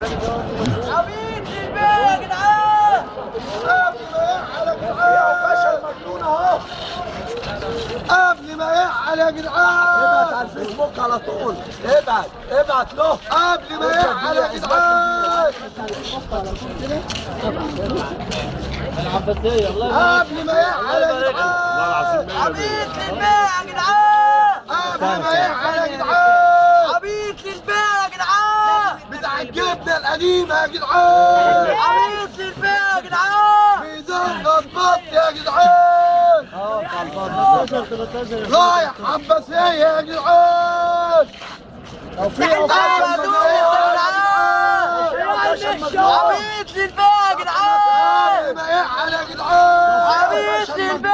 عبيد للبيع يا جدعان. قبل ما يعلى يا جدعان. ابعت على الفيسبوك على طول. ابعت له قبل ما يعلى يا جدعان. العباسية الله قبل ما يعلى يا جدعان. عبيد للبيع يا جدعان. قبل ما يعلى يا جدعان. عبيد للبيع يا جدعان. بتاع الجبنه القديمه يا جدعان. عبيد للبيع يا جدعان. ميزان غضبط يا جدعان. رايح عباسيه يا جدعان. لو في عبيد للبيع يا جدعان. قبل ما يعلى يا جدعان. عبيد للبيع